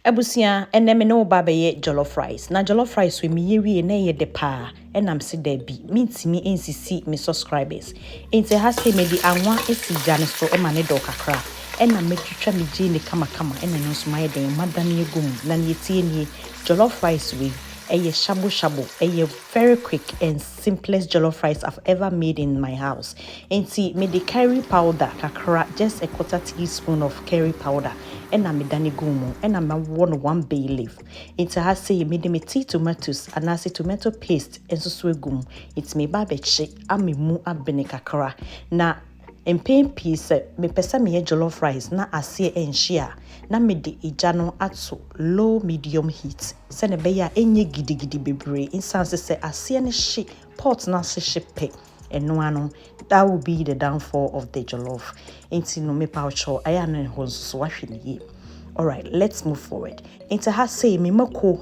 Ebusia ene me no baba ye jollof rice. Na jollof rice we mi yewie na ye de pa. Enam se da bi. Mintimi nsisi me subscribers. Ente ha se me di anwa esi gane so e ma ne do kakra. Ena me twitwa me ji ne kama ena no so maye den madane egum na ne tie nie jollof rice we. A shabu, a very quick and simplest jollof rice I've ever made in my house. And see, me the curry powder, kakra, just a quarter teaspoon of curry powder. And I made dani gumo, and I one bay leaf. It's a say me the tea tomatoes, and I say tomato paste, and so gum. It's me babeche, I me mu abene kakra. Na in pain piece, me pesa me jollof rice, na asie and share. Na me de ijano atso low medium heat. Sene beya enye gidi bebre. Instance se asie ne she pot na se she pe. Eno ano that will be the downfall of the jollof. Inti no me paucho ayane honso wahwe ye. Alright, let's move forward. Into ha say me mako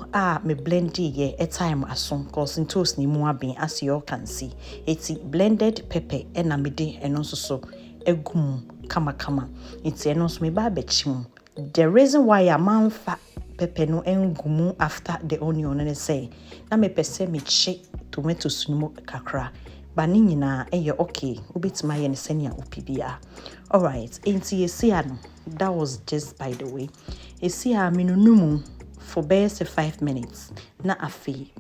me blendi ye a time ason cause in toast ni mu abin as you all can see. It's blended pepper and amide and also so egum kama. It's enos me ba bechim. The reason why a man fa pepper no engumu after the onion and say na me pese me che tomato sumo kakra. Bani nyina eye okay ubitima ye ne senia opibia. Alright, enti yesiano. That was just by the way. Esia minunumu for best 5 minutes. Na afi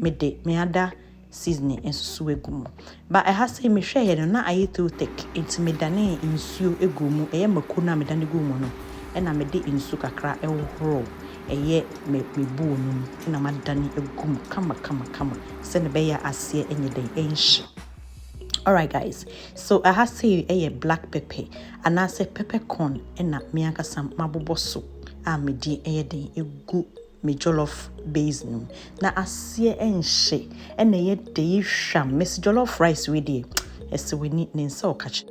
me ada seasoning and suegumu. But I have say me share no na aye too thick. Enti me dane insuo egumu eye makuna me dane gumu no. Ena me de insu kakra ehoro. Eye me bu no na ma dane egumu kama. Sene be ya asie enye den enhye. Alright guys, so I have say a black pepper and I say peppercorn and na mianka sam maboboso me di den egu me jollof base no na asie enhye and ye de hwam miss jollof rice we dey ese we need nensa okache.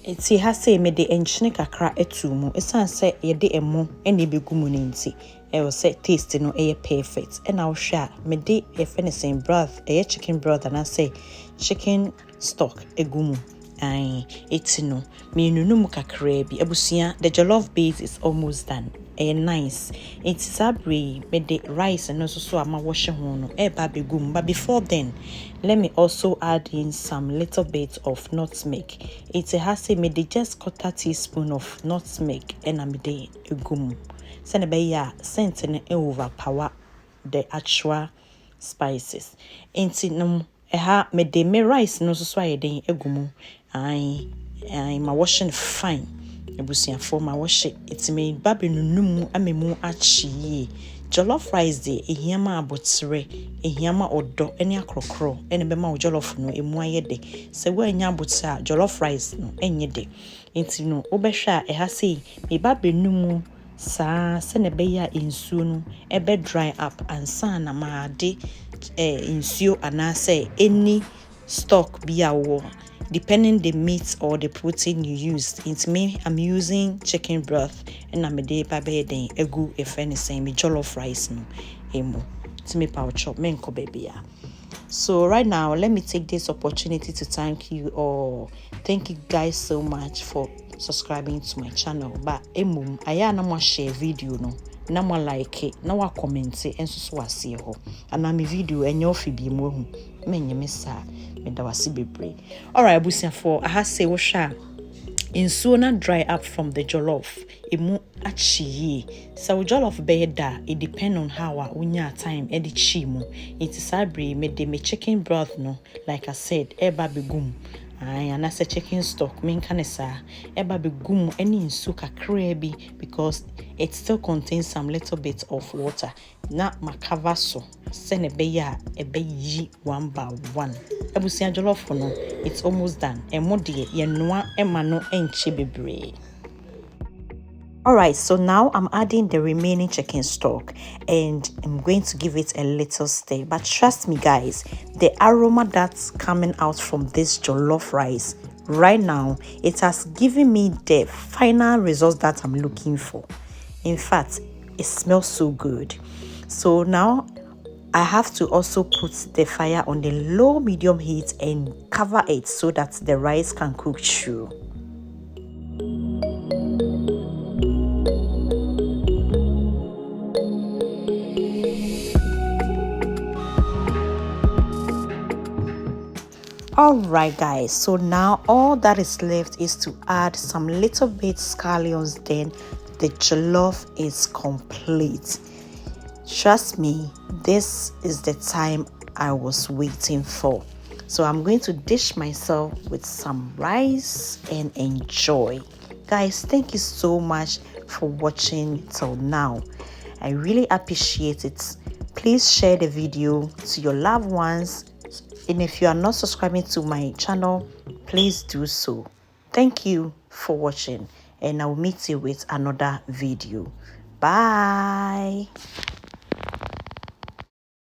Eti ha say me de enchine kakra etu mu esan say ye de emo ene begu mu nti e will say taste no e perfect and I'll share me de e finishing broth e chicken broth and I say chicken stock egumu ai etino me nunum kakra bi abusia the jollof base is almost done nice it's sabri me de rice and also so ama wash ho no e ba begum but before then let me also add in some little bit of nutmeg. It has a me de just quarter teaspoon of nutmeg and am de egum send be ya scent and overpower the actual spices inti me de me rice no so aye den egumu ai ma washing fine ebusia for ma wash it me babe nunum amemu achi jollof rice de ehiama abotre ehiama odo ene akrokro ene be ma jollof no emu ayede se wa anya abotre jollof rice no enye de enti no obehwa e ha sei me babe numu sa se ne be ya insuo no ebe dry up ansa na ma de insuo anase any stock be awo depending the meat or the protein you use. It's me I'm using chicken broth and I'm de babe den egu efeni say me jollof rice no emo to me power chop menko baby ya. So right now let me take this opportunity to thank you all. Thank you guys so much for subscribing to my channel. But emum aya na mo share video no na mo like it na wa comment enso so wase ho ana me video enye ofibi mu hu menye me sa me da wase bebre. Alright abusia for I have say wo hwa insuo na dry up from the jollof emu achi so jollof be da it depend on how unya time e di chi mu it is abre me de me chicken broth no like I said eba begum and as a chicken stock mean kanesa eba begum any insu kakra bi because it still contains some little bit of water na makava so sene be ya ebe yi one by one ebusia jollof no it's almost done emode ye noa ema no enche bebre. Alright, so now I'm adding the remaining chicken stock and I'm going to give it a little stir. But trust me guys, the aroma that's coming out from this jollof rice right now, it has given me the final result that I'm looking for. In fact, it smells so good. So now I have to also put the fire on the low medium heat and cover it so that the rice can cook through. All right, guys, so now all that is left is to add some little bit scallions. Then the jollof is complete. Trust me, this is the time I was waiting for. So I'm going to dish myself with some rice and enjoy. Guys, thank you so much for watching till now. I really appreciate it. Please share the video to your loved ones. And if you are not subscribing to my channel, please do so. Thank you for watching, and I'll meet you with another video. Bye.